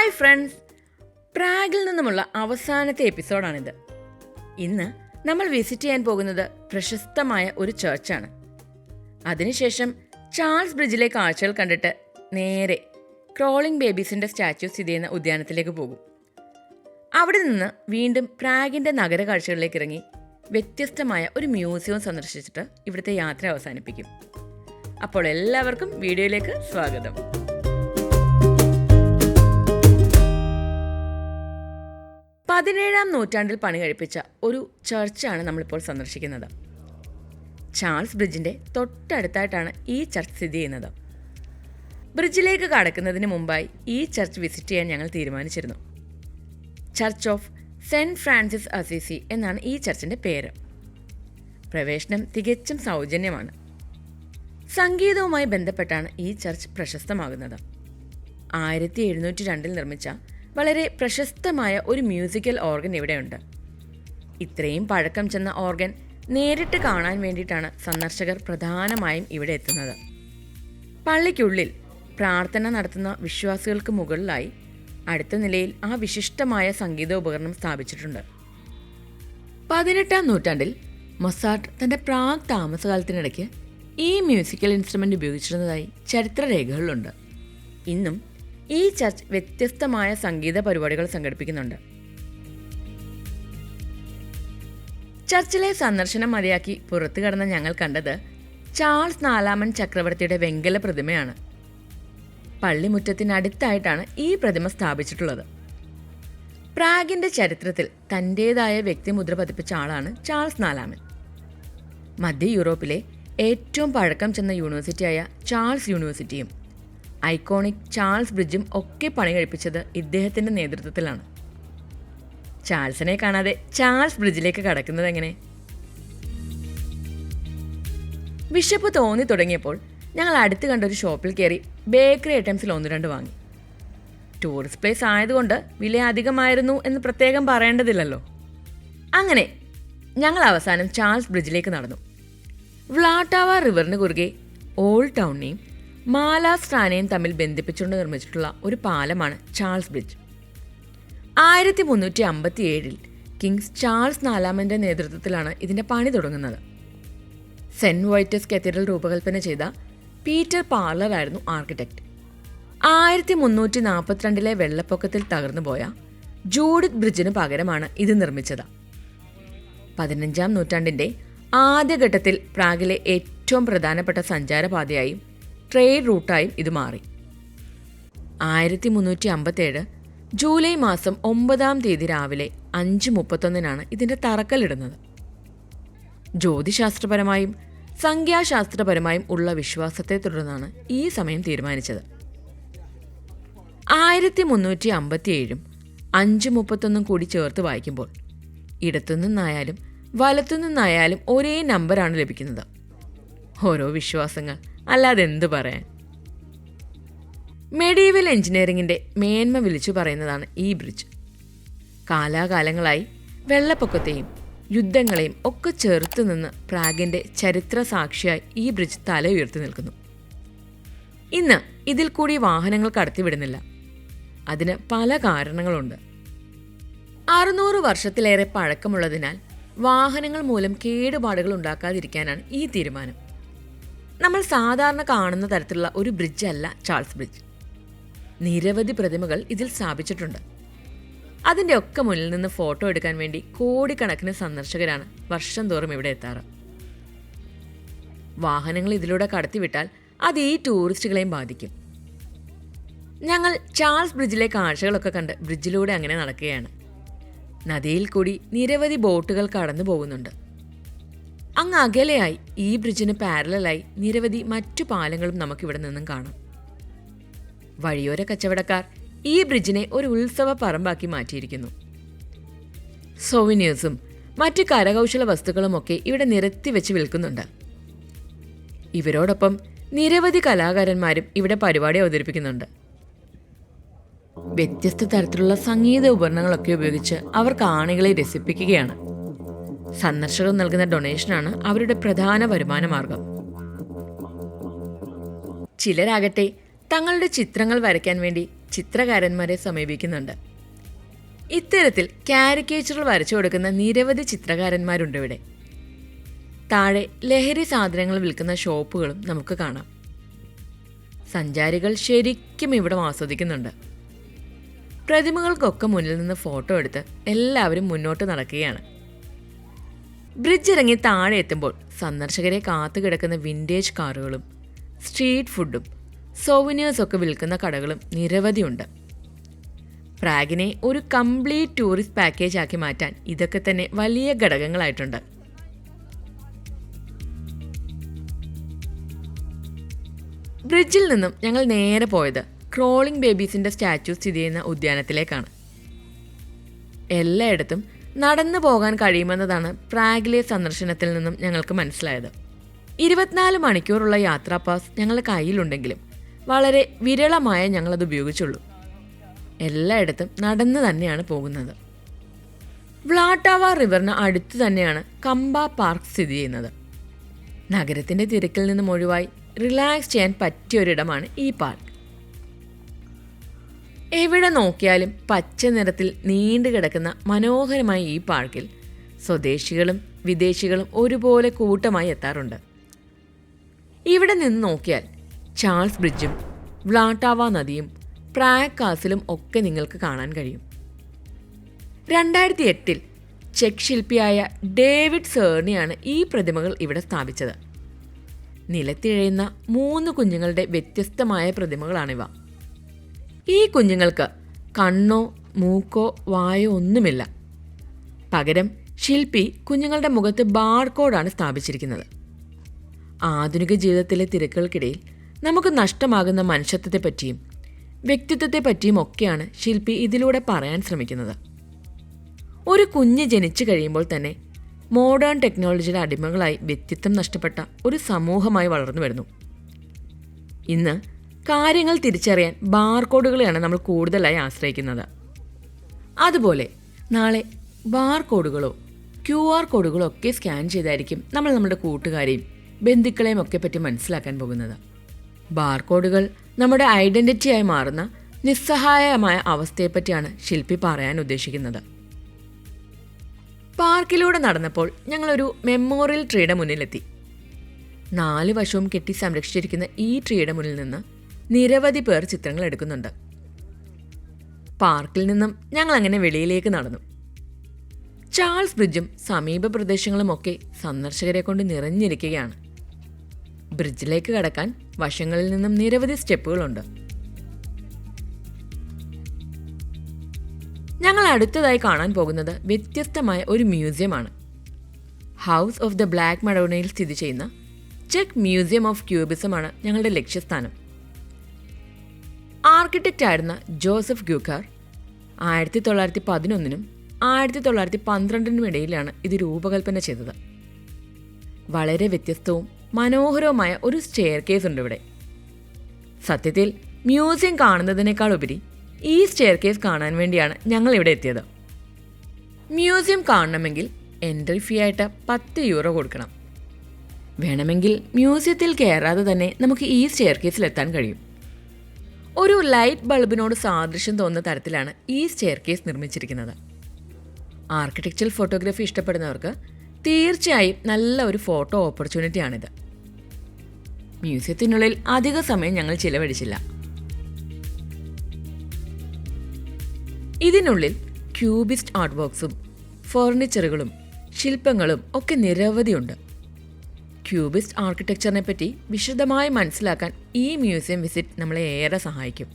Hi friends, പ്രാഗിൽ നിന്നുമുള്ള അവസാനത്തെ എപ്പിസോഡാണിത്. ഇന്ന് നമ്മൾ വിസിറ്റ് ചെയ്യാൻ പോകുന്നത് പ്രശസ്തമായ ഒരു ചർച്ചാണ്. അതിനുശേഷം ചാൾസ് ബ്രിഡ്ജിലെ കാഴ്ചകൾ കണ്ടിട്ട് നേരെ ക്രോളിംഗ് ബേബീസിൻ്റെ സ്റ്റാച്യു സ്ഥിതി ചെയ്യുന്ന ഉദ്യാനത്തിലേക്ക് പോകും. അവിടെ നിന്ന് വീണ്ടും പ്രാഗിൻ്റെ നഗര കാഴ്ചകളിലേക്ക് ഇറങ്ങി വ്യത്യസ്തമായ ഒരു മ്യൂസിയം സന്ദർശിച്ചിട്ട് ഇവിടുത്തെ യാത്ര അവസാനിപ്പിക്കും. അപ്പോൾ എല്ലാവർക്കും വീഡിയോയിലേക്ക് സ്വാഗതം. 17-ാം നൂറ്റാണ്ടിൽ പണി കഴിപ്പിച്ച ഒരു ചർച്ചാണ് നമ്മളിപ്പോൾ സന്ദർശിക്കുന്നത്. ചാൾസ് ബ്രിഡ്ജിൻ്റെ തൊട്ടടുത്തായിട്ടാണ് ഈ ചർച്ച് സ്ഥിതി ചെയ്യുന്നത്. ബ്രിഡ്ജിലേക്ക് കടക്കുന്നതിന് മുമ്പായി ഈ ചർച്ച് വിസിറ്റ് ചെയ്യാൻ ഞങ്ങൾ തീരുമാനിച്ചിരുന്നു. Church of Saint Francis Assisi എന്നാണ് ഈ ചർച്ചിൻ്റെ പേര്. പ്രവേശനം തികച്ചും സൗജന്യമാണ്. സംഗീതവുമായി ബന്ധപ്പെട്ടാണ് ഈ ചർച്ച് പ്രശസ്തമാകുന്നത്. 1702 നിർമ്മിച്ച വളരെ പ്രശസ്തമായ ഒരു മ്യൂസിക്കൽ ഓർഗൻ ഇവിടെയുണ്ട്. ഇത്രയും പഴക്കം ചെന്ന ഓർഗൻ നേരിട്ട് കാണാൻ വേണ്ടിയിട്ടാണ് സന്ദർശകർ പ്രധാനമായും ഇവിടെ എത്തുന്നത്. പള്ളിക്കുള്ളിൽ പ്രാർത്ഥന നടത്തുന്ന വിശ്വാസികൾക്ക് മുകളിലായി അടുത്ത നിലയിൽ ആ വിശിഷ്ടമായ സംഗീതോപകരണം സ്ഥാപിച്ചിട്ടുണ്ട്. 18-ാം നൂറ്റാണ്ടിൽ മൊസാർട്ട് തൻ്റെ പ്രാഗ് താമസകാലത്തിനിടയ്ക്ക് ഈ മ്യൂസിക്കൽ ഇൻസ്ട്രുമെൻ്റ് ഉപയോഗിച്ചിരുന്നതായി ചരിത്രരേഖകളിലുണ്ട്. ഇന്നും ഈ ചർച്ച് വ്യത്യസ്തമായ സംഗീത പരിപാടികൾ സംഘടിപ്പിക്കുന്നുണ്ട്. ചർച്ചിലെ സന്ദർശനം മതിയാക്കി പുറത്തു കടന്ന ഞങ്ങൾ കണ്ടത് ചാൾസ് 4-ാമൻ ചക്രവർത്തിയുടെ വെങ്കല പ്രതിമയാണ്. പള്ളിമുറ്റത്തിനടുത്തായിട്ടാണ് ഈ പ്രതിമ സ്ഥാപിച്ചിട്ടുള്ളത്. പ്രാഗിൻ്റെ ചരിത്രത്തിൽ തൻ്റേതായ വ്യക്തിമുദ്ര പതിപ്പിച്ച ആളാണ് ചാൾസ് 4-ാമൻ. മധ്യ യൂറോപ്പിലെ ഏറ്റവും പഴക്കം ചെന്ന യൂണിവേഴ്സിറ്റിയായ ചാൾസ് യൂണിവേഴ്സിറ്റിയും ഐക്കോണിക് ചാൾസ് ബ്രിഡ്ജും ഒക്കെ പണി കഴിപ്പിച്ചത് ഇദ്ദേഹത്തിൻ്റെ നേതൃത്വത്തിലാണ്. ചാൾസിനെ കാണാതെ ചാൾസ് ബ്രിഡ്ജിലേക്ക് കടക്കുന്നത് എങ്ങനെ? വിശപ്പ് തോന്നി തുടങ്ങിയപ്പോൾ ഞങ്ങൾ അടുത്ത് കണ്ട ഒരു ഷോപ്പിൽ കയറി ബേക്കറി ഐറ്റംസിൽ 1-2 വാങ്ങി. ടൂറിസ്റ്റ് പ്ലേസ് ആയതുകൊണ്ട് വില അധികമായിരുന്നു എന്ന് പ്രത്യേകം പറയേണ്ടതില്ലല്ലോ. അങ്ങനെ ഞങ്ങൾ അവസാനം ചാൾസ് ബ്രിഡ്ജിലേക്ക് നടന്നു. വ്ലാട്ടാവ റിവറിന് കുറുകെ ഓൾഡ് ടൗണിനെയും മാലാസ്ട്രാനെയും തമ്മിൽ ബന്ധിപ്പിച്ചുകൊണ്ട് നിർമ്മിച്ചിട്ടുള്ള ഒരു പാലമാണ് ചാൾസ് ബ്രിഡ്ജ്. 1357 കിങ്സ് ചാൾസ് 4-ാമൻ്റെ നേതൃത്വത്തിലാണ് ഇതിൻ്റെ പണി തുടങ്ങുന്നത്. സെൻറ്റ് വൈറ്റസ് കത്തീഡ്രൽ രൂപകൽപ്പന ചെയ്ത പീറ്റർ പാർലറായിരുന്നു ആർക്കിടെക്ട്. 1342 വെള്ളപ്പൊക്കത്തിൽ തകർന്നുപോയ ജൂഡിത്ത് ബ്രിഡ്ജിന് പകരമാണ് ഇത് നിർമ്മിച്ചത്. 15-ാം നൂറ്റാണ്ടിൻ്റെ ആദ്യഘട്ടത്തിൽ പ്രാഗിലെ ഏറ്റവും പ്രധാനപ്പെട്ട സഞ്ചാരപാതയായും ട്രേഡ് റൂട്ടായും ഇത് മാറി. 1357 ജൂലൈ മാസം 9-ാം തീയതി രാവിലെ 5:31 ഇതിൻ്റെ തറക്കല്ലിടുന്നത്. ജ്യോതിശാസ്ത്രപരമായും സംഖ്യാശാസ്ത്രപരമായും ഉള്ള വിശ്വാസത്തെ തുടർന്നാണ് ഈ സമയം തീരുമാനിച്ചത്. 1357 5:31 കൂടി ചേർത്ത് വായിക്കുമ്പോൾ ഇടത്തുനിന്നായാലും വലത്തുനിന്നായാലും ഒരേ നമ്പറാണ് ലഭിക്കുന്നത്. ഓരോ വിശ്വാസങ്ങൾ, അല്ലാതെ എന്തു പറയാൻ. മെഡീവൽ എഞ്ചിനീയറിംഗിൻ്റെ മേന്മ വിളിച്ചു പറയുന്നതാണ് ഈ ബ്രിഡ്ജ്. കാലാകാലങ്ങളായി വെള്ളപ്പൊക്കത്തെയും യുദ്ധങ്ങളെയും ഒക്കെ ചെറുത്തു നിന്ന് പ്രാഗിൻ്റെ ചരിത്ര സാക്ഷിയായി ഈ ബ്രിഡ്ജ് തല ഉയർത്തി നിൽക്കുന്നു. ഇന്ന് ഇതിൽ കൂടി വാഹനങ്ങൾ കടത്തിവിടുന്നില്ല. അതിന് പല കാരണങ്ങളുണ്ട്. 600 വർഷത്തിലേറെ പഴക്കമുള്ളതിനാൽ വാഹനങ്ങൾ മൂലം കേടുപാടുകൾ ഉണ്ടാക്കാതിരിക്കാനാണ് ഈ തീരുമാനം. നമ്മൾ സാധാരണ കാണുന്ന തരത്തിലുള്ള ഒരു ബ്രിഡ്ജ് അല്ല ചാൾസ് ബ്രിഡ്ജ്. നിരവധി പ്രതിമകൾ ഇതിൽ സ്ഥാപിച്ചിട്ടുണ്ട്. അതിൻ്റെ ഒക്കെ മുന്നിൽ നിന്ന് ഫോട്ടോ എടുക്കാൻ വേണ്ടി കോടിക്കണക്കിന് സന്ദർശകരാണ് വർഷം തോറും ഇവിടെ എത്താറ്. വാഹനങ്ങൾ ഇതിലൂടെ കടത്തിവിട്ടാൽ അത് ഈ ടൂറിസ്റ്റുകളെയും ബാധിക്കും. ഞങ്ങൾ ചാൾസ് ബ്രിഡ്ജിലെ കാഴ്ചകളൊക്കെ കണ്ട് ബ്രിഡ്ജിലൂടെ അങ്ങനെ നടക്കുകയാണ്. നദിയിൽ കൂടി നിരവധി ബോട്ടുകൾ കടന്നു പോകുന്നുണ്ട്. അങ്ങ് അകലെയായി ഈ ബ്രിഡ്ജിന് പാരലായി നിരവധി മറ്റു പാലങ്ങളും നമുക്കിവിടെ നിന്നും കാണാം. വഴിയോര കച്ചവടക്കാർ ഈ ബ്രിഡ്ജിനെ ഒരു ഉത്സവ പറമ്പാക്കി മാറ്റിയിരിക്കുന്നു. സോവിനിയേഴ്സും മറ്റു കരകൗശല വസ്തുക്കളുമൊക്കെ ഇവിടെ നിരത്തി വെച്ച് വിൽക്കുന്നുണ്ട്. ഇവരോടൊപ്പം നിരവധി കലാകാരന്മാരും ഇവിടെ പരിപാടി അവതരിപ്പിക്കുന്നുണ്ട്. വ്യത്യസ്ത തരത്തിലുള്ള സംഗീത ഉപകരണങ്ങളൊക്കെ ഉപയോഗിച്ച് അവർ കാണികളെ രസിപ്പിക്കുകയാണ്. സന്ദർശകർ നൽകുന്ന ഡൊണേഷനാണ് അവരുടെ പ്രധാന വരുമാന മാർഗം. ചിലരാകട്ടെ തങ്ങളുടെ ചിത്രങ്ങൾ വരയ്ക്കാൻ വേണ്ടി ചിത്രകാരന്മാരെ സമീപിക്കുന്നുണ്ട്. ഇത്തരത്തിൽ കാരിക്കേച്ചറുകൾ വരച്ചു കൊടുക്കുന്ന നിരവധി ചിത്രകാരന്മാരുണ്ട് ഇവിടെ. താഴെ ലഹരി സാധനങ്ങൾ വിൽക്കുന്ന ഷോപ്പുകളും നമുക്ക് കാണാം. സഞ്ചാരികൾ ശരിക്കും ഇവിടെ ആസ്വദിക്കുന്നുണ്ട്. പ്രതിമകൾക്കൊക്കെ മുന്നിൽ നിന്ന് ഫോട്ടോ എടുത്ത് എല്ലാവരും മുന്നോട്ട് നടക്കുകയാണ്. ബ്രിഡ്ജ് ഇറങ്ങി താഴെ എത്തുമ്പോൾ സന്ദർശകരെ കാത്തുകിടക്കുന്ന വിൻറ്റേജ് കാറുകളും സ്ട്രീറ്റ് ഫുഡും സോവിനിയേഴ്സൊക്കെ വിൽക്കുന്ന കടകളും നിരവധിയുണ്ട്. പ്രാഗിനെ ഒരു കംപ്ലീറ്റ് ടൂറിസ്റ്റ് പാക്കേജ് ആക്കി മാറ്റാൻ ഇതൊക്കെ തന്നെ വലിയ ഘടകങ്ങളായിട്ടുണ്ട്. ബ്രിഡ്ജിൽ നിന്നും ഞങ്ങൾ നേരെ പോയത് ക്രോളിംഗ് ബേബീസിന്റെ സ്റ്റാച്യു സ്ഥിതി ചെയ്യുന്ന ഉദ്യാനത്തിലേക്കാണ്. എല്ലായിടത്തും നടന്നു പോകാൻ കഴിയുമെന്നതാണ് പ്രാഗിലെ സന്ദർശനത്തിൽ നിന്നും ഞങ്ങൾക്ക് മനസ്സിലായത്. 24 മണിക്കൂറുള്ള യാത്രാ പാസ് ഞങ്ങളുടെ കയ്യിലുണ്ടെങ്കിലും വളരെ വിരളമായ ഞങ്ങളത് ഉപയോഗിച്ചുള്ളൂ. എല്ലായിടത്തും നടന്നു തന്നെയാണ് പോകുന്നത്. വ്ലാട്ടാവ റിവറിന് അടുത്ത് തന്നെയാണ് കമ്പ പാർക്ക് സ്ഥിതി ചെയ്യുന്നത്. നഗരത്തിൻ്റെ തിരക്കിൽ നിന്നും ഒഴിവായി റിലാക്സ് ചെയ്യാൻ പറ്റിയൊരിടമാണ് ഈ പാർക്ക്. എവിടെ നോക്കിയാലും പച്ച നിറത്തിൽ നീണ്ടു കിടക്കുന്ന മനോഹരമായ ഈ പാർക്കിൽ സ്വദേശികളും വിദേശികളും ഒരുപോലെ കൂട്ടമായി എത്താറുണ്ട്. ഇവിടെ നിന്ന് നോക്കിയാൽ ചാൾസ് ബ്രിഡ്ജും വ്ലാട്ടാവ നദിയും പ്രാഗ് കാസിലും ഒക്കെ നിങ്ങൾക്ക് കാണാൻ കഴിയും. 2008 ചെക്ക് ശില്പിയായ ഡേവിഡ് സേർണിയാണ് ഈ പ്രതിമകൾ ഇവിടെ സ്ഥാപിച്ചത്. നിലത്തിഴയുന്ന 3 കുഞ്ഞുങ്ങളുടെ വ്യത്യസ്തമായ പ്രതിമകളാണിവ. ഈ കുഞ്ഞുങ്ങൾക്ക് കണ്ണോ മൂക്കോ വായോ ഒന്നുമില്ല. പകരം ശില്പി കുഞ്ഞുങ്ങളുടെ മുഖത്ത് ബാർകോഡാണ് സ്ഥാപിച്ചിരിക്കുന്നത്. ആധുനിക ജീവിതത്തിലെ തിരക്കുകൾക്കിടയിൽ നമുക്ക് നഷ്ടമാകുന്ന മനുഷ്യത്വത്തെപ്പറ്റിയും വ്യക്തിത്വത്തെപ്പറ്റിയും ഒക്കെയാണ് ശില്പി ഇതിലൂടെ പറയാൻ ശ്രമിക്കുന്നത്. ഒരു കുഞ്ഞ് ജനിച്ചു കഴിയുമ്പോൾ തന്നെ മോഡേൺ ടെക്നോളജിയുടെ അടിമകളായി വ്യക്തിത്വം നഷ്ടപ്പെട്ട ഒരു സമൂഹമായി വളർന്നു വരുന്നു. ഇന്ന് കാര്യങ്ങൾ തിരിച്ചറിയാൻ ബാർകോഡുകളെയാണ് നമ്മൾ കൂടുതലായി ആശ്രയിക്കുന്നത്. അതുപോലെ നാളെ ബാർകോഡുകളോ QR കോഡുകളോ ഒക്കെ സ്കാൻ ചെയ്തായിരിക്കും നമ്മൾ നമ്മുടെ കൂട്ടുകാരെയും ബന്ധുക്കളെയും ഒക്കെ പറ്റി മനസ്സിലാക്കാൻ പോകുന്നത്. ബാർകോഡുകൾ നമ്മുടെ ഐഡന്റിറ്റിയായി മാറുന്ന നിസ്സഹായമായ അവസ്ഥയെപ്പറ്റിയാണ് ശില്പി പറയാൻ ഉദ്ദേശിക്കുന്നത്. പാർക്കിലൂടെ നടന്നപ്പോൾ ഞങ്ങളൊരു മെമ്മോറിയൽ ട്രീയുടെ മുന്നിലെത്തി. 4 വശവും കെട്ടി സംരക്ഷിച്ചിരിക്കുന്ന ഈ ട്രീയുടെ മുന്നിൽ നിന്ന് നിരവധി പേർ ചിത്രങ്ങൾ എടുക്കുന്നുണ്ട്. പാർക്കിൽ നിന്നും ഞങ്ങൾ അങ്ങനെ വെളിയിലേക്ക് നടന്നു. ചാൾസ് ബ്രിഡ്ജും സമീപ പ്രദേശങ്ങളുമൊക്കെ സന്ദർശകരെ കൊണ്ട് നിറഞ്ഞിരിക്കുകയാണ്. ബ്രിഡ്ജിലേക്ക് കടക്കാൻ വശങ്ങളിൽ നിന്നും നിരവധി സ്റ്റെപ്പുകളുണ്ട്. ഞങ്ങൾ അടുത്തതായി കാണാൻ പോകുന്നത് വ്യത്യസ്തമായ ഒരു മ്യൂസിയമാണ്. ഹൗസ് ഓഫ് ദ ബ്ലാക്ക് മഡോണയിൽ സ്ഥിതി ചെയ്യുന്ന ചെക്ക് മ്യൂസിയം ഓഫ് ക്യൂബിസമാണ് ഞങ്ങളുടെ ലക്ഷ്യസ്ഥാനം. ആർക്കിടെക്റ്റ് ആയിരുന്ന ജോസഫ് ഗ്യൂക്കാർ 1911 1912 ഇടയിലാണ് ഇത് രൂപകൽപ്പന ചെയ്തത്. വളരെ വ്യത്യസ്തവും മനോഹരവുമായ ഒരു സ്റ്റെയർ കേസ് ഉണ്ട് ഇവിടെ. സത്യത്തിൽ മ്യൂസിയം കാണുന്നതിനേക്കാൾ ഉപരി ഈ സ്റ്റെയർ കേസ് കാണാൻ വേണ്ടിയാണ് ഞങ്ങൾ ഇവിടെ എത്തിയത്. മ്യൂസിയം കാണണമെങ്കിൽ എൻട്രി ഫീ ആയിട്ട് 10 യൂറോ കൊടുക്കണം. വേണമെങ്കിൽ മ്യൂസിയത്തിൽ കയറാതെ തന്നെ നമുക്ക് ഈ സ്റ്റെയർ കേസിൽ എത്താൻ കഴിയും. ഒരു ലൈറ്റ് ബൾബിനോട് സാദൃശ്യം തോന്നുന്ന തരത്തിലാണ് ഈ സ്റ്റെയർ കേസ് നിർമ്മിച്ചിരിക്കുന്നത്. ആർക്കിടെക്ചറൽ ഫോട്ടോഗ്രാഫി ഇഷ്ടപ്പെടുന്നവർക്ക് തീർച്ചയായും നല്ല ഒരു ഫോട്ടോ ഓപ്പർച്യൂണിറ്റിയാണിത്. മ്യൂസിയത്തിനുള്ളിൽ അധിക സമയം ഞങ്ങൾ ചിലവഴിച്ചില്ല. ഇതിനുള്ളിൽ ക്യൂബിസ്റ്റ് ആർട്ട് വർക്ക്സും ഫർണിച്ചറുകളും ശില്പങ്ങളും ഒക്കെ നിരവധിയുണ്ട്. ക്യൂബിസ്റ്റ് ആർക്കിടെക്ചറിനെ പറ്റി വിശദമായി മനസ്സിലാക്കാൻ ഈ മ്യൂസിയം വിസിറ്റ് നമ്മളെ ഏറെ സഹായിക്കും.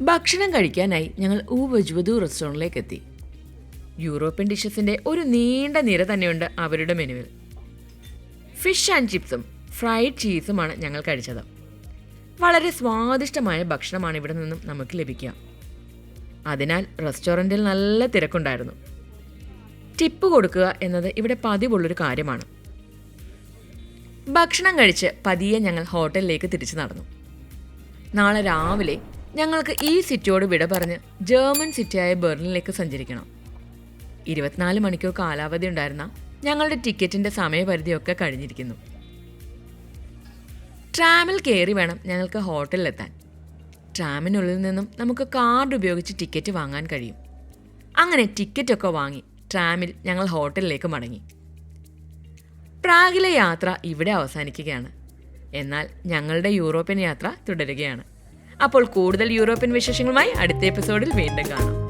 ഭക്ഷണം കഴിക്കാനായി ഞങ്ങൾ ഊവജ്വദു റെസ്റ്റോറൻറ്റിലേക്ക് എത്തി. യൂറോപ്യൻ ഡിഷസിൻ്റെ ഒരു നീണ്ട നിര തന്നെയുണ്ട് അവരുടെ മെനുവിൽ. ഫിഷ് ആൻഡ് ചിപ്സും ഫ്രൈഡ് ചീസുമാണ് ഞങ്ങൾ കഴിച്ചത്. വളരെ സ്വാദിഷ്ടമായ ഭക്ഷണമാണ് ഇവിടെ നിന്നും നമുക്ക് ലഭിക്കുക. അതിനാൽ റെസ്റ്റോറൻറ്റിൽ നല്ല തിരക്കുണ്ടായിരുന്നു. ടിപ്പ് കൊടുക്കുക എന്നത് ഇവിടെ പതിവുള്ളൊരു കാര്യമാണ്. ഭക്ഷണം കഴിച്ച് പതിയെ ഞങ്ങൾ ഹോട്ടലിലേക്ക് തിരിച്ചു നടന്നു. നാളെ രാവിലെ ഞങ്ങൾക്ക് ഈ സിറ്റിയോട് വിട പറഞ്ഞ് ജർമ്മൻ സിറ്റിയായ ബെർലിനിലേക്ക് സഞ്ചരിക്കണം. 24 മണിക്കൂർ കാലാവധി ഉണ്ടായിരുന്ന ഞങ്ങളുടെ ടിക്കറ്റിൻ്റെ സമയപരിധിയൊക്കെ കഴിഞ്ഞിരിക്കുന്നു. ട്രാമിൽ കയറി വേണം ഞങ്ങൾക്ക് ഹോട്ടലിലെത്താൻ. ട്രാമിനുള്ളിൽ നിന്നും നമുക്ക് കാർഡ് ഉപയോഗിച്ച് ടിക്കറ്റ് വാങ്ങാൻ കഴിയും. അങ്ങനെ ടിക്കറ്റൊക്കെ വാങ്ങി ട്രാമിൽ ഞങ്ങൾ ഹോട്ടലിലേക്ക് മടങ്ങി. പ്രാഗിലെ യാത്ര ഇവിടെ അവസാനിക്കുകയാണ്. എന്നാൽ ഞങ്ങളുടെ യൂറോപ്യൻ യാത്ര തുടരുകയാണ്. അപ്പോൾ കൂടുതൽ യൂറോപ്യൻ വിശേഷങ്ങളുമായി അടുത്ത എപ്പിസോഡിൽ വീണ്ടും കാണാം.